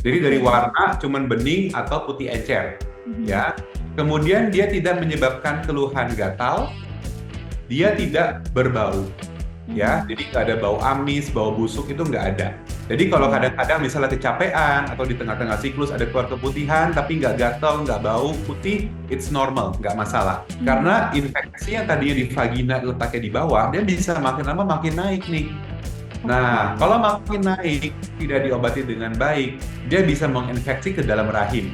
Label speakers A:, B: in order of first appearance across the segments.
A: Jadi dari
B: Oke.
A: warna cuman bening atau putih encer,
B: Mhm.
A: ya. Kemudian dia tidak menyebabkan keluhan gatal, dia tidak berbau, ya.
B: Mhm.
A: Jadi nggak ada bau amis, bau busuk itu nggak ada. Jadi kalau
B: Mhm.
A: kadang-kadang misalnya kecapean atau di tengah-tengah siklus ada keluar keputihan tapi nggak gatal, nggak bau, putih, it's normal, nggak masalah. Karena
B: Hmm.
A: infeksi yang tadinya di vagina letaknya di bawah, dia bisa makin lama makin naik nih.
B: Oke.
A: Nah, kalau makin naik, tidak diobati dengan baik, dia bisa menginfeksi ke dalam rahim.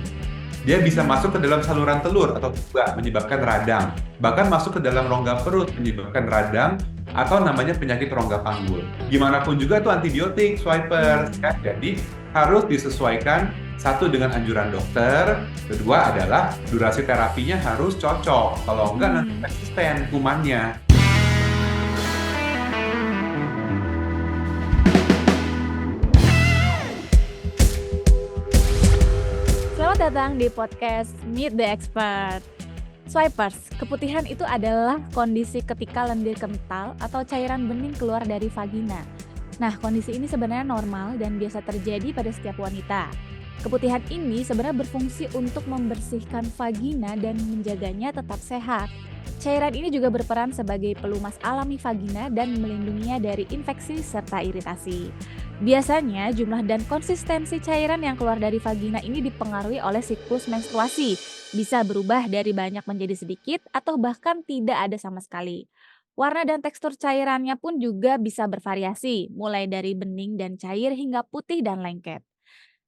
A: Dia bisa
B: Hmm.
A: masuk ke dalam saluran telur atau tuba, menyebabkan radang. Bahkan masuk ke dalam rongga perut, menyebabkan radang atau namanya penyakit rongga panggul. Gimana pun juga itu antibiotik, swiper,
B: Hmm.
A: ya. Jadi harus disesuaikan satu dengan anjuran dokter, kedua adalah durasi terapinya harus cocok. Kalau enggak nanti
B: Hmm.
A: resisten kumannya.
B: Selamat datang di podcast Meet the Expert. Swipers, keputihan itu adalah kondisi ketika lendir kental atau cairan bening keluar dari vagina. Nah, kondisi ini sebenarnya normal dan biasa terjadi pada setiap wanita. Keputihan ini sebenarnya berfungsi untuk membersihkan vagina dan menjaganya tetap sehat. Cairan ini juga berperan sebagai pelumas alami vagina dan melindunginya dari infeksi serta iritasi. Biasanya, jumlah dan konsistensi cairan yang keluar dari vagina ini dipengaruhi oleh siklus menstruasi. Bisa berubah dari banyak menjadi sedikit atau bahkan tidak ada sama sekali. Warna dan tekstur cairannya pun juga bisa bervariasi, mulai dari bening dan cair hingga putih dan lengket.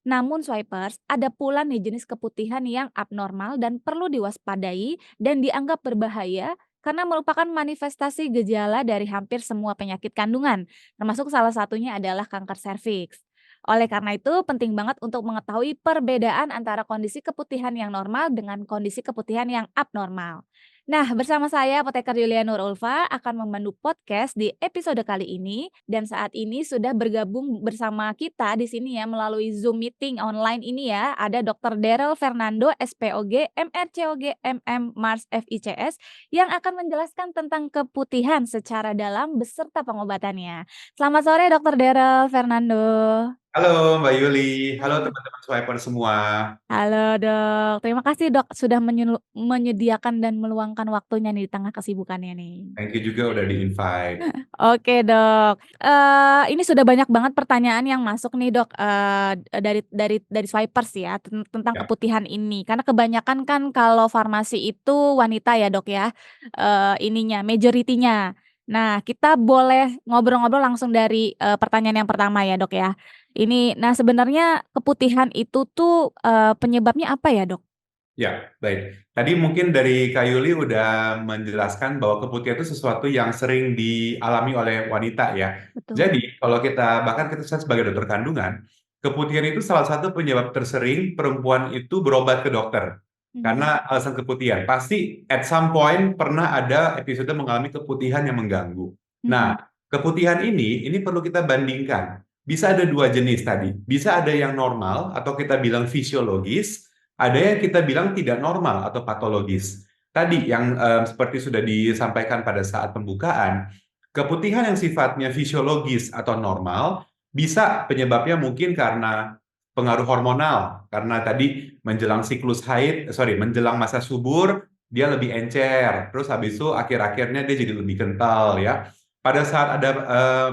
B: Namun swipers, ada pula nih jenis keputihan yang abnormal dan perlu diwaspadai dan dianggap berbahaya karena merupakan manifestasi gejala dari hampir semua penyakit kandungan, termasuk salah satunya adalah kanker serviks. Oleh karena itu, penting banget untuk mengetahui perbedaan antara kondisi keputihan yang normal dengan kondisi keputihan yang abnormal. Nah, bersama saya Apoteker Yulia Nur Ulfa akan memandu podcast di episode kali ini dan saat ini sudah bergabung bersama kita di sini ya melalui Zoom meeting online ini ya. Ada Dr. Daryl Fernando SPOG, MRCOG, MM Mars FICS yang akan menjelaskan tentang keputihan secara dalam beserta pengobatannya. Selamat sore Dr. Daryl Fernando.
A: Halo Mbak Yuli, halo teman-teman swiper semua.
B: Halo Dok, terima kasih Dok sudah menyediakan dan meluangkan waktunya nih di tengah kesibukannya nih.
A: Thank you juga udah di-invite.
B: Oke Dok, ini sudah banyak banget pertanyaan yang masuk nih Dok, dari swipers ya tentang
A: Ya,
B: keputihan ini. Karena kebanyakan kan kalau farmasi itu wanita ya Dok ya, ininya majority-nya. Nah kita boleh ngobrol-ngobrol langsung dari, pertanyaan yang pertama ya Dok ya. Nah sebenarnya keputihan itu tuh, penyebabnya apa ya Dok?
A: ya, baik. Tadi mungkin dari Kak Yuli udah menjelaskan bahwa keputihan itu sesuatu yang sering dialami oleh wanita ya.
B: Betul.
A: Jadi kalau bahkan kita sebagai dokter kandungan, keputihan itu salah satu penyebab tersering perempuan itu berobat ke dokter.
B: Mhm.
A: Karena alasan keputihan. Pasti at some point pernah ada episode mengalami keputihan yang mengganggu.
B: Mhm.
A: Nah, keputihan ini perlu kita bandingkan. Bisa ada dua jenis tadi. Bisa ada yang normal atau kita bilang fisiologis, ada yang kita bilang tidak normal atau patologis. Tadi yang seperti sudah disampaikan pada saat pembukaan, keputihan yang sifatnya fisiologis atau normal bisa penyebabnya mungkin karena pengaruh hormonal, karena tadi menjelang siklus haid, menjelang masa subur dia lebih encer, terus habis itu akhir-akhirnya dia jadi lebih kental ya. Pada saat ada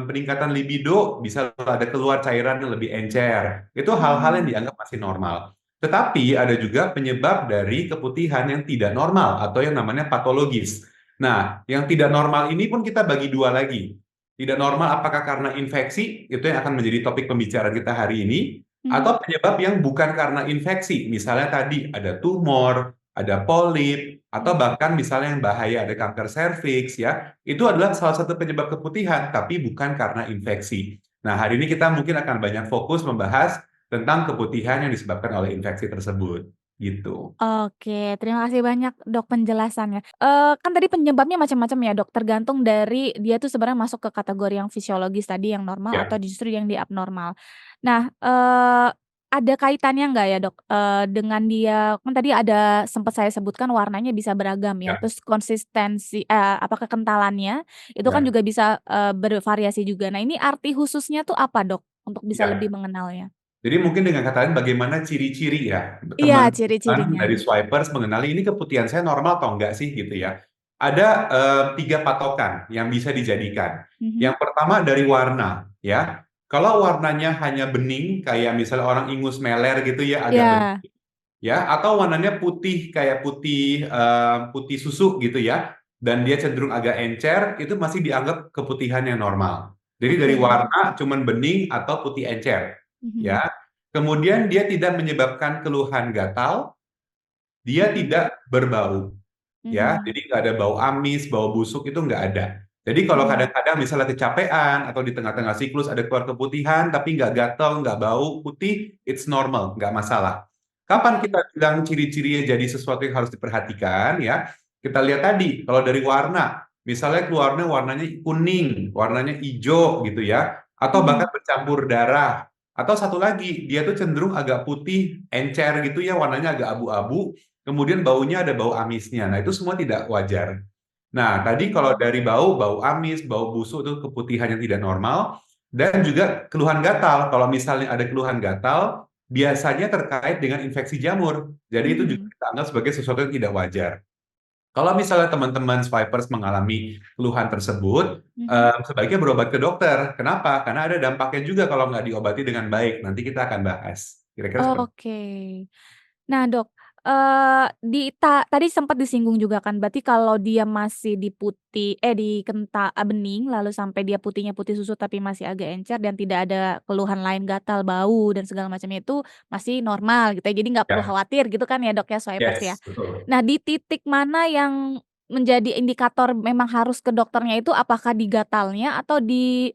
A: peningkatan libido, bisa ada keluar cairan yang lebih encer. Itu hal-hal yang
B: Mmm.
A: dianggap masih normal. Tetapi ada juga penyebab dari keputihan yang tidak normal atau yang namanya patologis. Nah, yang tidak normal ini pun kita bagi dua lagi. Tidak normal apakah karena infeksi, itu yang akan menjadi topik pembicaraan kita hari ini,
B: Mhm.
A: atau penyebab yang bukan karena infeksi. Misalnya tadi ada tumor, ada polip, atau
B: Mhm.
A: bahkan misalnya yang bahaya ada kanker serviks ya. Itu adalah salah satu penyebab keputihan, tapi bukan karena infeksi. Nah, hari ini kita mungkin akan banyak fokus membahas tentang keputihan yang disebabkan oleh infeksi tersebut. Gitu.
B: Oke, terima kasih banyak Dok penjelasannya. Kan tadi penyebabnya macam-macam ya Dok, tergantung dari dia tuh sebenarnya masuk ke kategori yang fisiologis tadi yang normal atau
A: Ya,
B: justru yang di abnormal. Nah, ada kaitannya nggak ya Dok, dengan dia kan tadi ada sempat saya sebutkan warnanya bisa beragam ya,
A: ya,
B: terus kekentalannya itu kan
A: ya,
B: juga bisa, bervariasi juga. Nah ini arti khususnya tuh apa Dok, untuk bisa lebih
A: ya.
B: mengenalnya?
A: Jadi mungkin dengan kata lain bagaimana ciri-ciri ya
B: Iya,
A: teman-teman
B: ciri-cirinya.
A: dari swipers mengenali ini keputihan saya normal atau enggak sih gitu ya. Ada 3 patokan yang bisa dijadikan.
B: Mhm.
A: Yang pertama dari warna ya. Kalau warnanya hanya bening kayak misalnya orang ingus meler gitu ya agak bening
B: Ya.
A: ya atau warnanya putih kayak putih putih susu gitu ya dan dia cenderung agak encer itu masih dianggap keputihan yang normal. Jadi dari
B: Oke.
A: warna cuman bening atau putih encer
B: Mhm.
A: ya. Kemudian dia tidak menyebabkan keluhan gatal, dia
B: Mhm.
A: tidak berbau ya.
B: Mhm.
A: Jadi nggak ada bau amis, bau busuk itu nggak ada. Jadi kalau
B: Mhm.
A: kadang-kadang misalnya kecapean atau di tengah-tengah siklus ada keluar keputihan tapi nggak gatal, nggak bau, putih, it's normal, nggak masalah. Kapan
B: Oke.
A: kita bilang ciri-cirinya jadi sesuatu yang harus diperhatikan ya? Kita lihat tadi, kalau dari warna, misalnya keluarnya warnanya kuning, warnanya hijau gitu ya, atau bahkan
B: Mhm.
A: bercampur darah. Atau satu lagi, dia tuh cenderung agak putih, encer gitu ya, warnanya agak abu-abu, kemudian baunya ada bau amisnya. Nah, itu semua tidak wajar. Nah, tadi kalau
B: Mhm.
A: dari bau, bau amis, bau busuk itu keputihan yang tidak normal, dan juga keluhan gatal. Kalau misalnya ada keluhan gatal, biasanya terkait dengan infeksi jamur. Jadi itu juga
B: Mhm.
A: kita anggap sebagai sesuatu yang tidak wajar. Kalau misalnya teman-teman swipers mengalami keluhan tersebut,
B: Mhm.
A: sebaiknya berobat ke dokter. Kenapa? Karena ada dampaknya juga kalau nggak diobati dengan baik. Nanti kita akan bahas. Kira-kira seperti
B: Oke. Nah, Dok, tadi sempat disinggung juga kan, berarti kalau dia masih bening, lalu sampai dia putihnya putih susu tapi masih agak encer dan tidak ada keluhan lain gatal, bau, dan segala macamnya itu masih normal gitu ya, jadi nggak perlu
A: ya,
B: khawatir gitu kan ya, Dok, ya, swipers ya.
A: yes, betul.
B: Nah, di titik mana yang menjadi indikator memang harus ke dokternya itu apakah di gatalnya atau di,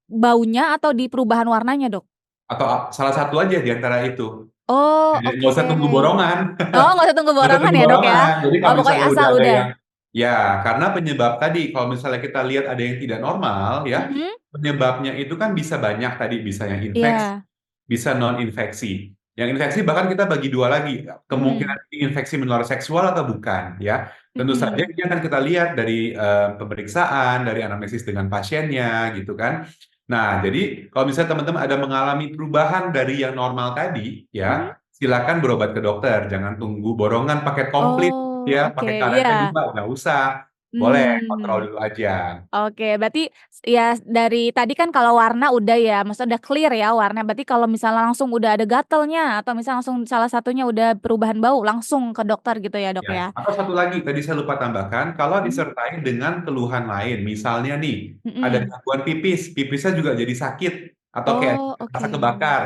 B: baunya atau di perubahan warnanya, Dok?
A: Atau salah satu aja di antara itu.
B: Oh,
A: Jadi nggak
B: oke.
A: usah tunggu borongan.
B: Oh, nggak usah tunggu
A: Nggak usah
B: borongan
A: tunggu
B: ya, Dok, ya?
A: borongan. Jadi
B: Oh,
A: kalau
B: pokoknya
A: misalnya udah
B: asal
A: ada
B: udah.
A: yang, ya karena penyebab tadi, kalau misalnya kita lihat ada yang tidak normal, ya
B: Mhm.
A: penyebabnya itu kan bisa banyak tadi, bisa yang infeksi,
B: Iya.
A: bisa non infeksi. Yang infeksi bahkan kita bagi dua lagi, kemungkinan
B: Mhm.
A: ini infeksi menular seksual atau bukan, ya. Tentu saja
B: Mhm.
A: ini akan kita lihat dari pemeriksaan, dari anamnesis dengan pasiennya, gitu kan. Nah, jadi kalau misalnya teman-teman ada mengalami perubahan dari yang normal tadi,
B: Mhm.
A: ya silakan berobat ke dokter. Jangan tunggu borongan paket komplit,
B: Oh,
A: ya,
B: oke,
A: pakai karetnya
B: iya.
A: juga nggak usah. Boleh kontrol
B: Mmm.
A: dulu aja.
B: Oke, berarti ya dari tadi kan kalau warna udah ya, maksudnya udah clear ya warna, berarti kalau misalnya langsung udah ada gatelnya atau misalnya langsung salah satunya udah perubahan bau, langsung ke dokter gitu ya, Dok,
A: Ya,
B: ya?
A: atau satu lagi tadi saya lupa tambahkan, kalau
B: Mhm.
A: disertai dengan keluhan lain, misalnya nih ada
B: Mhm.
A: gangguan pipis, pipisnya juga jadi sakit atau kayak
B: Oh,
A: rasa
B: oke.
A: kebakar,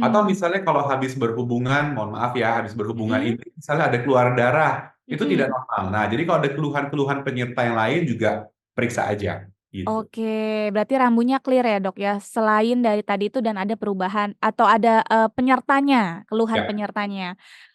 A: atau
B: Mmm.
A: misalnya kalau habis berhubungan, mohon maaf ya, habis berhubungan
B: Mhm.
A: intim, misalnya ada keluar darah, itu tidak
B: Mhm.
A: normal. Nah, jadi kalau ada keluhan-keluhan penyerta yang lain juga periksa aja, gitu.
B: Oke, berarti rambunya clear ya, Dok, ya? Selain dari tadi itu dan ada perubahan atau ada, penyertanya, keluhan
A: Ya,
B: penyertanya.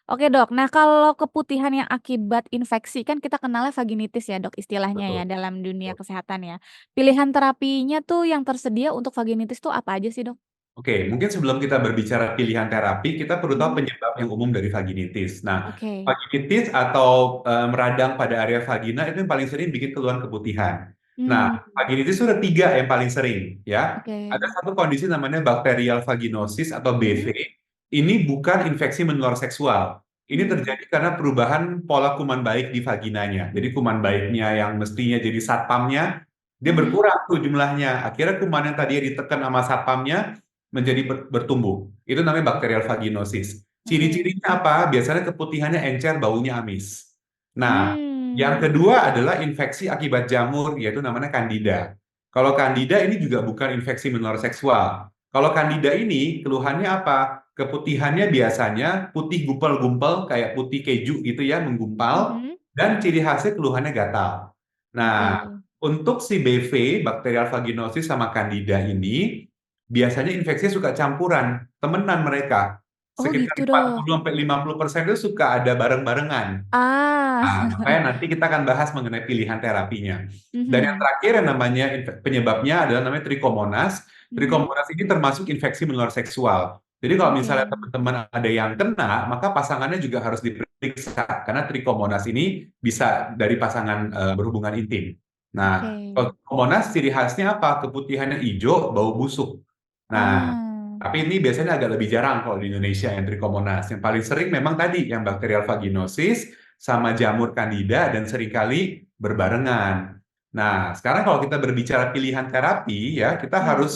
B: Oke, Dok. Nah, kalau keputihan yang akibat infeksi, kan kita kenalnya vaginitis ya, Dok, istilahnya ya
A: betul.
B: dalam dunia kesehatan ya. Pilihan terapinya tuh yang tersedia untuk vaginitis tuh apa aja sih, Dok?
A: Oke, mungkin sebelum kita berbicara pilihan terapi, kita perlu tahu
B: Mhm.
A: penyebab yang umum dari vaginitis. Nah,
B: Oke.
A: vaginitis atau meradang pada area vagina itu yang paling sering bikin keluhan keputihan. Nah,
B: Mmm.
A: vaginitis itu ada 3 yang paling sering, ya.
B: Oke.
A: Ada satu kondisi namanya bacterial vaginosis atau BV.
B: Mhm.
A: Ini bukan infeksi menular seksual. Ini
B: Mmm.
A: terjadi karena perubahan pola kuman baik di vaginanya. Jadi kuman baiknya yang mestinya jadi satpamnya, dia
B: Mhm.
A: berkurang tuh jumlahnya. Akhirnya kuman yang tadinya ditekan sama satpamnya menjadi bertumbuh. Itu namanya bacterial vaginosis.
B: Oke.
A: Ciri-cirinya apa? Biasanya keputihannya encer, baunya amis. Nah, yang
B: Mmm.
A: kedua adalah infeksi akibat jamur, yaitu namanya Candida. Kalau Candida ini juga bukan infeksi menular seksual. Kalau Candida ini keluhannya apa? Keputihannya biasanya putih gumpal-gumpal kayak putih keju gitu ya, menggumpal,
B: Mhm.
A: dan ciri khasnya keluhannya gatal. Nah,
B: Oke.
A: untuk si BV, bacterial vaginosis sama Candida ini, biasanya infeksinya suka campuran, temenan mereka.
B: Oh,
A: Sekitar
B: gitu, Dok.
A: 40 sampai 50% itu suka ada bareng-barengan.
B: Ah.
A: Nah, makanya nanti kita akan bahas mengenai pilihan terapinya. Dan yang
B: Mhm.
A: terakhir yang namanya penyebabnya adalah namanya Trichomonas.
B: Mhm.
A: Trichomonas ini termasuk infeksi menular seksual. Jadi kalau misalnya
B: Oke.
A: teman-teman ada yang kena, maka pasangannya juga harus diperiksa karena Trichomonas ini bisa dari pasangan berhubungan intim. Nah,
B: Oke.
A: kalau Trichomonas ciri khasnya apa? Keputihannya hijau, bau busuk. Nah,
B: Ah.
A: Tapi ini biasanya agak lebih jarang kalau di Indonesia yang Trichomonas. Yang paling sering memang tadi yang bakterial vaginosis sama jamur candida dan seringkali berbarengan. Nah, sekarang kalau kita berbicara pilihan terapi ya, kita
B: Hmm.
A: harus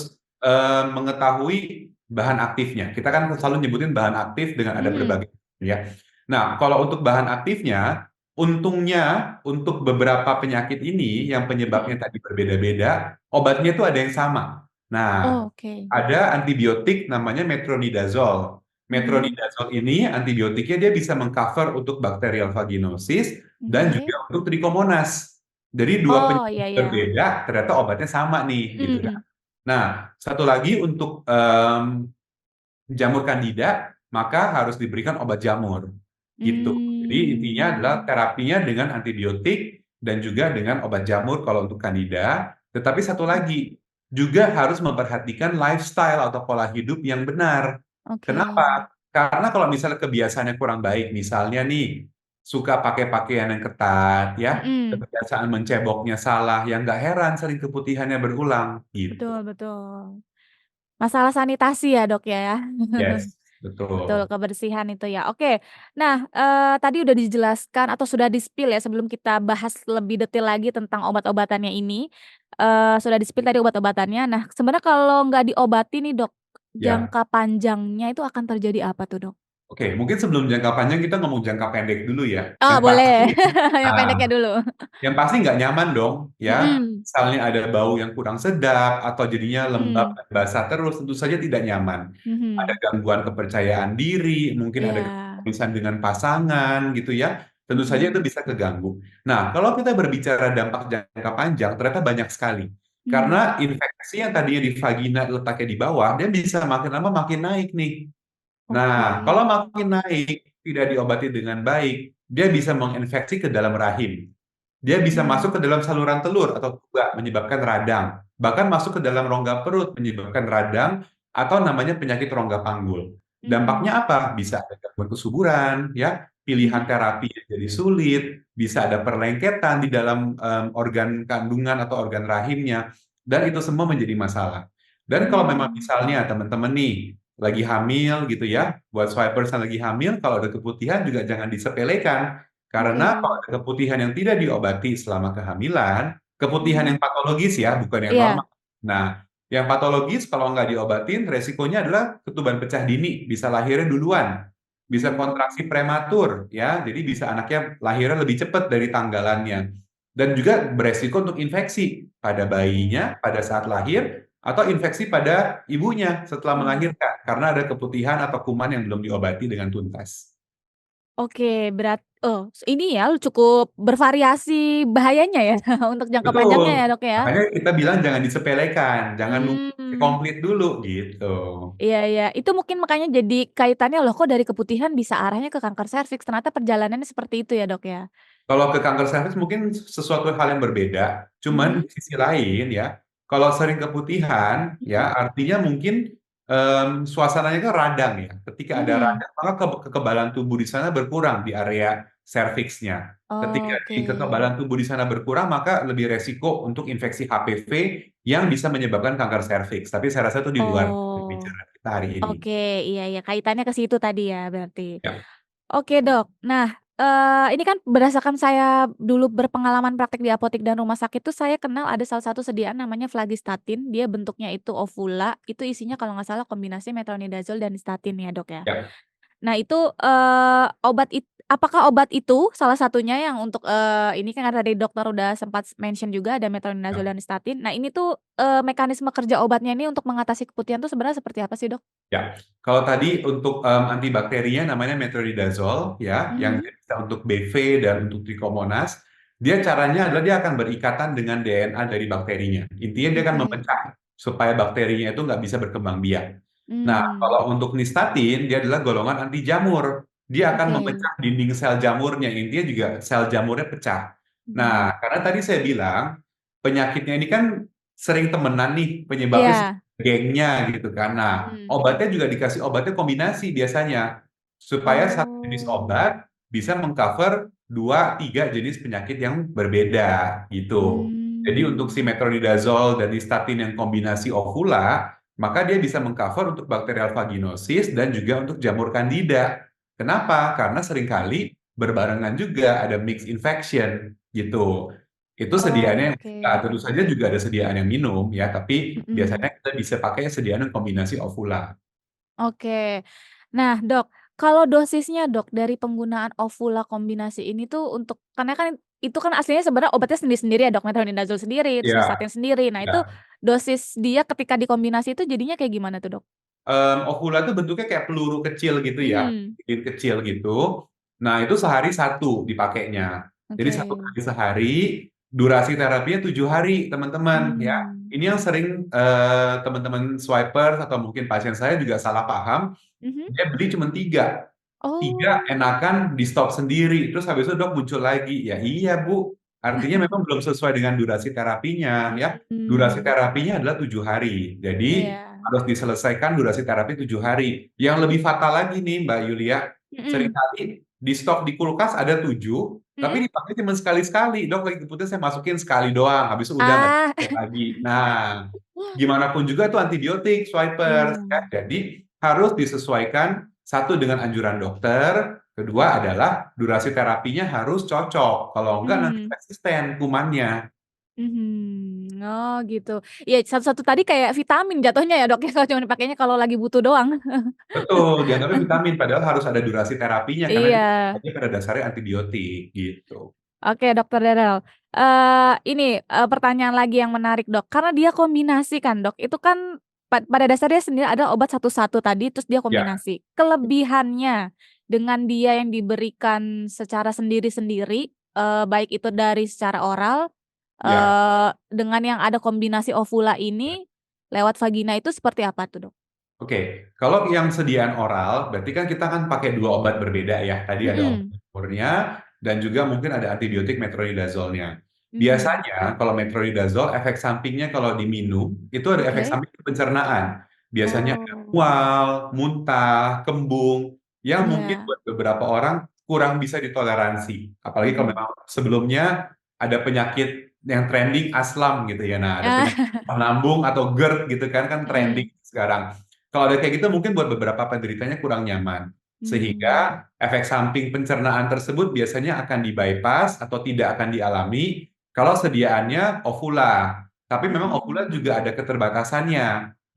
A: mengetahui bahan aktifnya. Kita kan selalu nyebutin bahan aktif dengan ada
B: Hmm.
A: berbagai ya. Nah, kalau untuk bahan aktifnya, untungnya untuk beberapa penyakit ini yang
B: Hmm.
A: penyebabnya tadi berbeda-beda, obatnya itu ada yang sama. Nah,
B: Oh, oke.
A: ada antibiotik namanya metronidazole.
B: Hmm.
A: Metronidazole ini antibiotiknya dia bisa mengcover untuk bakterial vaginosis dan
B: Oke.
A: juga untuk trichomonas. Jadi dua
B: Oh,
A: penyakit
B: iya ya.
A: berbeda ternyata obatnya sama nih gitu kan.
B: Hmm.
A: Nah, satu lagi untuk jamur candida maka harus diberikan obat jamur gitu. Jadi intinya adalah
B: Hmm.
A: terapinya dengan antibiotik dan juga dengan obat jamur kalau untuk candida. Tetapi satu lagi juga harus memperhatikan lifestyle atau pola hidup yang benar.
B: Oke.
A: Kenapa? Karena kalau misalnya kebiasaannya kurang baik, misalnya nih suka pakai pakaian yang ketat, ya
B: Hmm.
A: kebiasaan menceboknya salah, yang nggak heran sering keputihannya berulang
B: Betul,
A: gitu.
B: betul. Masalah sanitasi ya, Dok ya.
A: Yes,
B: Betul,
A: betul.
B: kebersihan itu ya. Oke. Nah, tadi udah dijelaskan atau sudah di-spill ya sebelum kita bahas lebih detail lagi tentang obat-obatannya ini, sudah di-spill tadi obat-obatannya. Nah, sebenarnya kalau nggak diobati nih, Dok,
A: Ya.
B: jangka panjangnya itu akan terjadi apa tuh, Dok?
A: Oke, mungkin sebelum jangka panjang kita ngomong jangka pendek dulu ya.
B: Oh,
A: Yang pasti,
B: boleh. Yang
A: nah,
B: pendeknya dulu.
A: yang pasti nggak nyaman dong, ya.
B: Mhm.
A: Misalnya ada bau yang kurang sedap atau jadinya lembab
B: Mhm.
A: dan basah terus, tentu saja tidak nyaman. Ada
B: Mhm.
A: gangguan kepercayaan diri, mungkin ada
B: Iya.
A: kekomisan dengan pasangan gitu ya. Tentu saja itu
B: Mhm.
A: bisa keganggu. Nah, kalau kita berbicara dampak jangka panjang, ternyata banyak sekali.
B: Mmm.
A: Karena infeksi yang tadinya di vagina letaknya di bawah, dia bisa makin lama makin naik nih. Nah,
B: Oke.
A: kalau makin naik, tidak diobati dengan baik, dia bisa menginfeksi ke dalam rahim. Dia bisa
B: Mmm.
A: masuk ke dalam saluran telur atau juga menyebabkan radang. Bahkan masuk ke dalam rongga perut menyebabkan radang atau namanya penyakit rongga panggul.
B: Mhm.
A: Dampaknya apa? Bisa ada gangguan kesuburan, ya, pilihan
B: Mhm.
A: terapi yang jadi sulit, bisa ada perlengketan di dalam organ kandungan atau organ rahimnya, dan itu semua menjadi masalah. Dan kalau memang
B: Mmm.
A: misalnya teman-teman nih lagi hamil gitu ya, buat swipers yang lagi hamil, kalau ada keputihan juga jangan disepelekan. Karena
B: Oke.
A: kalau ada keputihan yang tidak diobati selama kehamilan, keputihan
B: Mhm.
A: yang patologis ya, bukan yang
B: Iya.
A: normal. Nah, yang patologis kalau nggak diobatin, resikonya adalah ketuban pecah dini, bisa lahirnya duluan, bisa
B: Mmm.
A: kontraksi prematur, ya, jadi bisa anaknya lahirnya lebih cepat dari tanggalannya. Dan juga beresiko untuk infeksi pada
B: Oke.
A: bayinya pada saat lahir, atau infeksi pada ibunya setelah
B: Mmm.
A: melahirkan, karena ada keputihan atau kuman yang belum diobati dengan tuntas.
B: Oke, ini ya cukup bervariasi bahayanya ya untuk jangka panjangnya ya,
A: Betul,
B: Dok, ya?
A: makanya kita bilang jangan disepelekan, jangan nunggu
B: Mmm.
A: komplit dulu, gitu.
B: Iya, iya. Itu mungkin makanya jadi kaitannya, loh kok dari keputihan bisa arahnya ke kanker serviks, ternyata perjalanannya seperti itu ya, Dok, ya?
A: Kalau ke kanker serviks mungkin sesuatu hal yang berbeda, cuman
B: Mhm.
A: di sisi lain ya, kalau sering keputihan
B: Mhm.
A: ya artinya mungkin, suasananya kan radang ya. Ketika ada
B: Mhm.
A: radang maka kekebalan tubuh di sana berkurang di area serviksnya. Ketika
B: Oke.
A: kekebalan tubuh di sana berkurang maka lebih resiko untuk infeksi HPV yang bisa menyebabkan kanker serviks. Tapi saya rasa itu di luar
B: Oh.
A: pembicaraan kita hari ini.
B: Oke, iya, iya, kaitannya ke situ tadi ya berarti.
A: Ya,
B: Oke, Dok. Nah, ini kan berdasarkan saya dulu berpengalaman praktek di apotek dan rumah sakit tuh saya kenal ada salah satu sediaan namanya Flagystatin, dia bentuknya itu ovula, itu isinya kalau nggak salah kombinasi metronidazole dan nystatin ya, Dok, ya.
A: ya.
B: Nah itu, apakah obat itu salah satunya yang untuk, ini kan karena tadi dokter udah sempat mention juga ada metronidazole
A: Ya.
B: dan nystatin. Nah ini tuh, mekanisme kerja obatnya ini untuk mengatasi keputihan tuh sebenarnya seperti apa sih, Dok?
A: Ya, kalau tadi untuk antibakterinya namanya metronidazole ya, yang
B: Mhm.
A: dia bisa untuk BV dan untuk Trichomonas, dia caranya adalah dia akan berikatan dengan DNA dari bakterinya. Intinya dia akan
B: Oke.
A: memecah supaya bakterinya itu nggak bisa berkembang biak. Nah,
B: Mmm.
A: kalau untuk nystatin, dia adalah golongan anti jamur. Dia akan
B: Oke.
A: memecah dinding sel jamurnya, intinya juga sel jamurnya pecah.
B: Mhm.
A: Nah, karena tadi saya bilang, penyakitnya ini kan sering temenan nih, penyebabnya
B: Iya.
A: gengnya gitu kan. Nah,
B: Mhm.
A: obatnya juga dikasih obatnya kombinasi biasanya, supaya satu jenis
B: Oh.
A: obat bisa mengcover 2, 3 jenis penyakit yang berbeda, gitu. Jadi untuk si
B: Mmm.
A: metronidazole dan nystatin yang kombinasi ovula, maka dia bisa mengcover untuk bakterial vaginosis dan juga untuk jamur candida. Kenapa? Karena seringkali berbarengan juga ada mixed infection gitu. Itu sediaannya yang
B: Oke.
A: buka. Tentu saja juga ada sediaan yang minum ya, tapi
B: Mm-mm.
A: biasanya kita bisa pakai sediaan yang kombinasi ovula.
B: Oke. Nah, Dok, kalau dosisnya, Dok, dari penggunaan Ovula kombinasi ini tuh untuk karena kan itu kan aslinya sebenarnya obatnya sendiri-sendiri ya, Dok, metronidazole sendiri, terus
A: Ya,
B: nystatin sendiri. Nah, itu
A: ya.
B: dosis dia ketika dikombinasi itu jadinya kayak gimana tuh, Dok?
A: Ovula tuh bentuknya kayak peluru kecil gitu ya,
B: Mhm.
A: bibit kecil gitu. Nah, itu sehari satu dipakainya. Jadi satu
B: Oke.
A: kali sehari, durasi terapinya 7 hari, teman-teman ya.
B: Mmm.
A: Ini yang sering teman-teman swiper atau mungkin pasien saya juga salah paham.
B: Mhm.
A: Dia beli cuma tiga. Tiga
B: Oh.
A: enakan di stop sendiri, terus habis itu dok muncul lagi. Ya iya Bu, artinya memang belum sesuai dengan durasi terapinya ya. Durasi
B: Mhm.
A: terapinya adalah 7 hari. Jadi
B: Iya.
A: harus diselesaikan durasi terapi 7 hari. Yang lebih fatal lagi nih Mbak Yulia,
B: Mhm.
A: seringkali di stok di kulkas ada 7,
B: Mhm?
A: tapi dipakai cuma sekali-sekali. Dok lagi keputusan saya masukin sekali doang, habis itu udah nggak
B: Ah.
A: dipakai lagi. Nah, gimana pun juga itu antibiotik, swipers,
B: Iya.
A: ya. Jadi harus disesuaikan satu dengan anjuran dokter, kedua adalah durasi terapinya harus cocok. Kalau enggak nanti
B: Mhm.
A: resisten kumannya.
B: Mhm. Oh gitu. Iya satu-satu tadi kayak vitamin jatuhnya ya Dok ya kalau cuman dipakainya kalau lagi butuh doang.
A: Betul, dianggapnya vitamin, padahal harus ada durasi terapinya karena
B: Iya.
A: dia pada dasarnya antibiotik gitu.
B: Oke Dokter Darel, ini, pertanyaan lagi yang menarik Dok, karena dia kombinasi kan Dok, itu kan pada dasarnya sendiri ada obat satu-satu tadi terus dia
A: Ya,
B: kombinasi. Kelebihannya dengan dia yang diberikan secara sendiri-sendiri, baik itu dari secara oral,
A: ya.
B: dengan yang ada kombinasi ovula ini lewat vagina itu seperti apa tuh Dok?
A: Oke, kalau yang sediaan oral, berarti kan kita kan pakai dua obat berbeda ya. Tadi ada obat
B: Mhm.
A: jamurnya dan juga mungkin ada antibiotik metronidazolnya.
B: Mmm.
A: Biasanya kalau metronidazol efek sampingnya kalau diminum itu ada efek
B: Oke.
A: samping di pencernaan. Biasanya ada
B: Oh.
A: mual, muntah, kembung yang mungkin
B: Iya.
A: buat beberapa orang kurang bisa ditoleransi. Apalagi kalau
B: Mhm.
A: memang sebelumnya ada penyakit yang trending aslam gitu ya. Nah, ada penyakit
B: Ah.
A: lambung atau GERD gitu kan
B: Mhm.
A: trending sekarang. Kalau ada kayak gitu mungkin buat beberapa penderitanya kurang nyaman.
B: Mmm.
A: Sehingga efek samping pencernaan tersebut biasanya akan di-bypass atau tidak akan dialami kalau sediaannya ovula. Tapi memang ovula
B: Mhm.
A: juga ada keterbatasannya,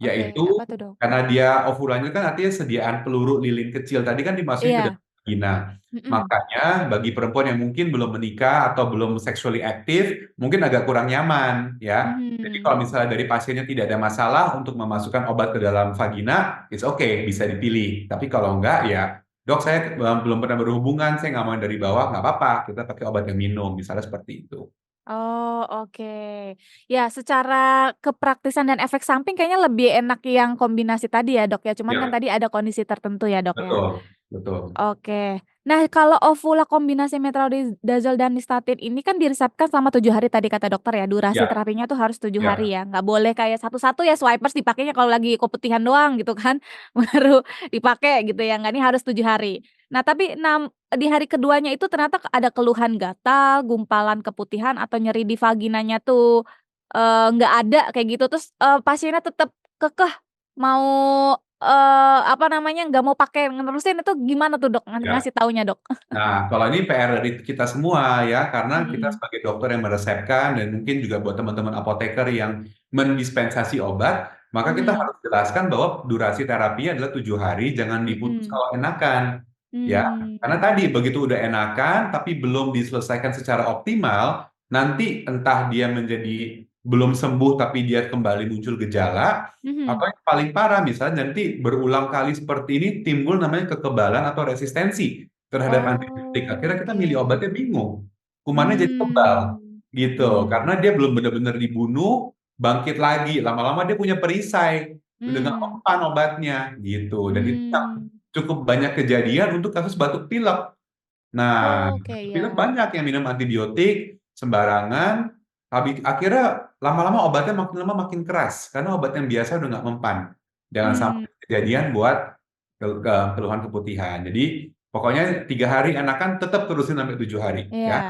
B: Oke,
A: yaitu
B: apa tuh, Dok?
A: karena dia ovulanya kan artinya sediaan peluru lilin kecil tadi kan dimasukin ke
B: Iya.
A: dalam vagina.
B: Mhm.
A: Makanya bagi perempuan yang mungkin belum menikah atau belum sexually active, mungkin agak kurang nyaman ya. Jadi
B: Mhm.
A: kalau misalnya dari pasiennya tidak ada masalah untuk memasukkan obat ke dalam vagina, it's okay, bisa dipilih. Tapi kalau enggak ya, dok saya belum pernah berhubungan, saya nggak mau yang dari bawah, nggak apa-apa, kita pakai obat yang minum, misalnya seperti itu.
B: Oh, oke. Ya, secara kepraktisan dan efek samping kayaknya lebih enak yang kombinasi tadi ya, Dok, ya. Cuman kan
A: Ya,
B: tadi ada kondisi tertentu ya, Dok, ya.
A: betul, betul.
B: Oke. Nah, kalau ovula kombinasi metronidazole dan nystatin ini kan diresepkan selama 7 hari tadi kata dokter ya, durasi
A: Ya,
B: terapinya tuh harus 7 hari
A: ya,
B: ya, nggak boleh kayak satu-satu ya swipers dipakainya kalau lagi keputihan doang gitu kan, baru dipakai gitu ya, nggak, ini harus 7 hari. Nah, tapi di hari keduanya itu ternyata ada keluhan gatal, gumpalan keputihan, atau nyeri di vaginanya tuh, nggak ada kayak gitu, terus, pasiennya tetap kekeh mau apa namanya, nggak mau pakai nerusin itu gimana tuh Dok
A: ya.
B: ngasih taunya Dok?
A: Nah, kalau ini PR dari kita semua ya, karena kita
B: Mhm.
A: sebagai dokter yang meresepkan dan mungkin juga buat teman-teman apoteker yang mendispensasi obat, maka kita
B: Mhm.
A: harus jelaskan bahwa durasi terapinya adalah 7 hari, jangan diputus
B: Mhm.
A: kalau enakan, ya. Karena
B: Mmm.
A: tadi begitu udah enakan, tapi belum diselesaikan secara optimal, nanti entah dia menjadi belum sembuh tapi dia kembali muncul gejala,
B: Mhm.
A: atau yang paling parah misalnya nanti berulang kali seperti ini timbul namanya kekebalan atau resistensi terhadap antibiotik. Akhirnya kita
B: Oke.
A: milih obatnya bingung. Kumannya jadi tebal
B: Mmm.
A: gitu.
B: Mmm.
A: Karena dia belum benar-benar dibunuh, bangkit lagi. Lama-lama dia punya perisai dengan
B: Mmm.
A: mempan obatnya gitu. Dan itu yang
B: Mmm.
A: cukup banyak kejadian untuk kasus batuk pilek. Nah,
B: Oke,
A: batuk pilek
B: ya.
A: banyak yang minum antibiotik sembarangan. Akhirnya lama-lama obatnya makin lama makin keras karena obat yang biasa udah nggak mempan. Jangan
B: Mmm.
A: sampai kejadian buat keluhan keputihan. Jadi pokoknya 3 hari enakan tetap terusin sampai 7 hari ya.
B: Iya.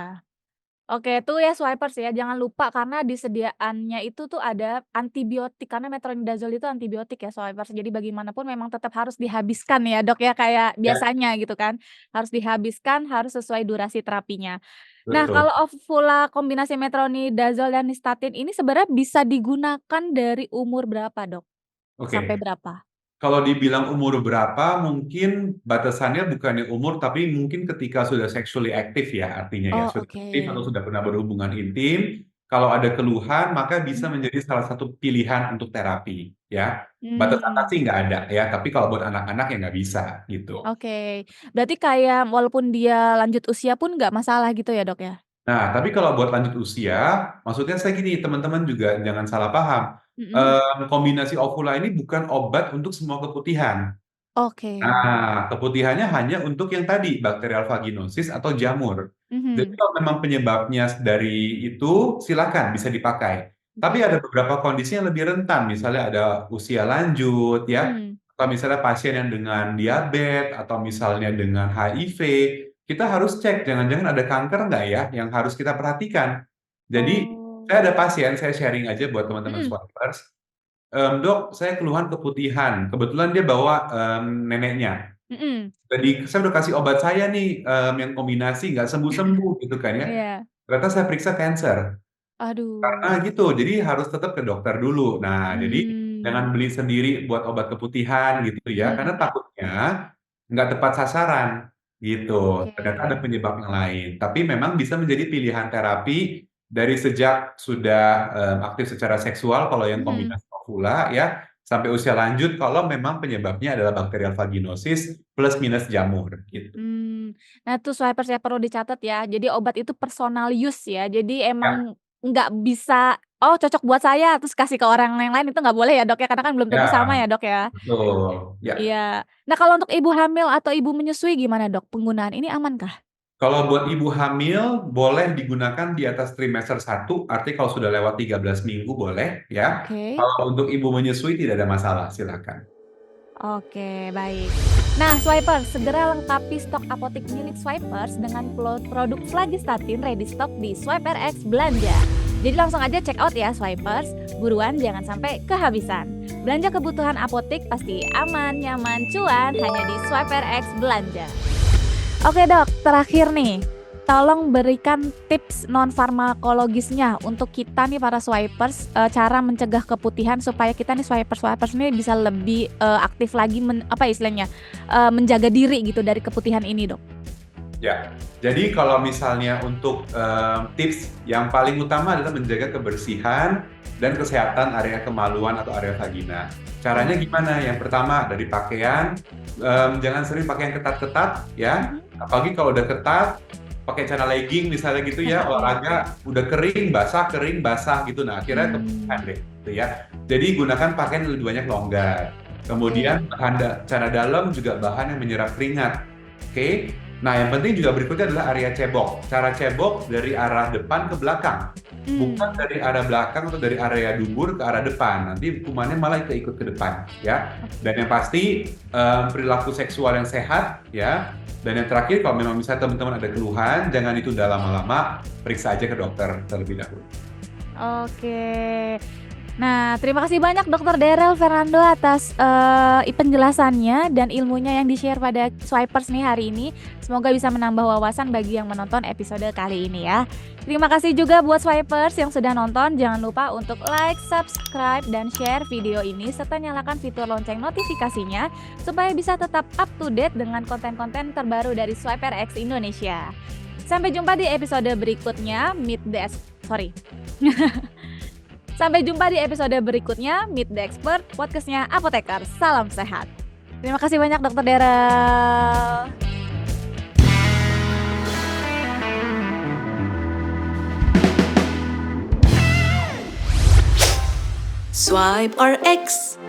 B: Oke, itu ya swipers ya, jangan lupa karena disediaannya itu tuh ada antibiotik, karena metronidazole itu antibiotik ya swipers. Jadi bagaimanapun memang tetap harus dihabiskan ya Dok ya, kayak
A: Ya,
B: biasanya gitu kan. Harus dihabiskan, harus sesuai durasi terapinya. Nah
A: betul.
B: kalau Ovula kombinasi metronidazole dan nystatin ini sebenarnya bisa digunakan dari umur berapa Dok? Sampai
A: Oke.
B: berapa?
A: Kalau dibilang umur berapa, mungkin batasannya bukannya umur, tapi mungkin ketika sudah sexually active ya, artinya ya,
B: Oh
A: sudah
B: oke.
A: aktif atau sudah pernah berhubungan intim. Kalau ada keluhan, maka bisa
B: Mhm.
A: menjadi salah satu pilihan untuk terapi, ya. Batas atas
B: Mmm.
A: sih nggak ada ya, tapi kalau buat anak-anak ya nggak bisa gitu.
B: Oke, berarti kayak walaupun dia lanjut usia pun nggak masalah gitu ya, Dok, ya?
A: Nah, tapi kalau buat lanjut usia, maksudnya saya gini, teman-teman juga jangan salah paham.
B: Mhm.
A: Kombinasi ovula ini bukan obat untuk semua keputihan.
B: Oke.
A: Nah, keputihannya hanya untuk yang tadi, bakterial vaginosis atau jamur. Jadi
B: Mhm.
A: kalau memang penyebabnya dari itu, silakan bisa dipakai. Tapi
B: Oke.
A: ada beberapa kondisi yang lebih rentan, misalnya ada usia lanjut ya,
B: Mhm.
A: atau misalnya pasien yang dengan diabetes, atau misalnya dengan HIV, kita harus cek, jangan-jangan ada kanker nggak ya, yang harus kita perhatikan. Jadi, saya
B: Oh.
A: ada pasien, saya sharing aja buat teman-teman
B: Mhm.
A: swipers. Dok, saya keluhan keputihan. Kebetulan dia bawa neneknya.
B: Mhm.
A: Jadi saya udah kasih obat saya nih yang kombinasi nggak sembuh-sembuh gitu kan ya.
B: Iya.
A: Ternyata saya periksa cancer.
B: Aduh.
A: Karena gitu, jadi harus tetap ke dokter dulu. Nah, jadi
B: Mmm.
A: jangan beli sendiri buat obat keputihan gitu ya, karena
B: Mhm.
A: takutnya nggak tepat sasaran gitu.
B: Oke.
A: Ternyata ada penyebab yang lain. Tapi memang bisa menjadi pilihan terapi dari sejak sudah aktif secara seksual kalau yang
B: Mhm.
A: kombinasi ovula ya, sampai usia lanjut kalau memang penyebabnya adalah bakterial vaginosis plus minus jamur gitu.
B: Mmm. Nah tuh swipers ya perlu dicatat ya, jadi obat itu personal use ya, jadi
A: Ya,
B: emang nggak bisa, "Oh cocok buat saya," terus kasih ke orang yang lain itu nggak boleh ya, Dok, ya? Karena kan belum tentu sama
A: ya,
B: ya, Dok, ya?
A: betul. Ya.
B: Iya. Nah kalau untuk ibu hamil atau ibu menyusui gimana, Dok? Penggunaan ini amankah?
A: Kalau buat ibu hamil, boleh digunakan di atas trimester 1, artinya kalau sudah lewat 13 minggu boleh, ya.
B: Oke.
A: Kalau untuk ibu menyusui tidak ada masalah, silakan.
B: Oke, baik. Nah, Swipers, segera lengkapi stok apotik milik Swipers dengan produk Flagystatin ready stock di Swiper X Belanja. Jadi langsung aja check out ya Swipers, buruan jangan sampai kehabisan. Belanja kebutuhan apotik pasti aman, nyaman, cuan hanya di Swiper X Belanja. Oke Dok, terakhir nih, tolong berikan tips non farmakologisnya untuk kita nih para swipers, cara mencegah keputihan supaya kita nih swipers-swipers ini bisa lebih, aktif lagi apa ya istilahnya, menjaga diri gitu dari keputihan ini Dok.
A: Ya, jadi kalau misalnya untuk tips yang paling utama adalah menjaga kebersihan dan kesehatan area kemaluan atau area vagina. Caranya
B: Oke.
A: gimana? Yang pertama dari pakaian, jangan sering pakai yang ketat-ketat ya.
B: Mhm.
A: Apalagi kalau udah ketat, pakai celana legging misalnya gitu ya,
B: Iya.
A: olahraga udah kering basah gitu. Nah, akhirnya keputihan
B: Mmm.
A: deh, gitu ya. Jadi gunakan pakaian yang lebih banyak longgar.
B: Oke.
A: Kemudian bahan celana dalam juga bahan yang menyerap keringat. Oke. Nah, yang penting juga berikutnya adalah area cebok. Cara cebok dari arah depan ke belakang, bukan
B: Mmm.
A: dari arah belakang atau dari area dubur ke arah depan. Nanti kumannya malah ikut ke depan, ya.
B: Oke.
A: Dan yang pasti perilaku seksual yang sehat, ya. Dan yang terakhir, kalau memang misalnya teman-teman ada keluhan, jangan ditunda lama-lama, periksa aja ke dokter terlebih dahulu.
B: Oke. Nah, terima kasih banyak Dokter Daryl Fernando atas, penjelasannya dan ilmunya yang di-share pada Swipers nih hari ini. Semoga bisa menambah wawasan bagi yang menonton episode kali ini ya. Terima kasih juga buat Swipers yang sudah nonton. Jangan lupa untuk like, subscribe, dan share video ini serta nyalakan fitur lonceng notifikasinya supaya bisa tetap up to date dengan konten-konten terbaru dari Swiper X Indonesia. Sampai jumpa di episode berikutnya. Sampai jumpa di episode berikutnya Meet the Expert, podcast-nya Apoteker. Salam sehat. Terima kasih banyak Dokter Daryl.
C: Swipe RX.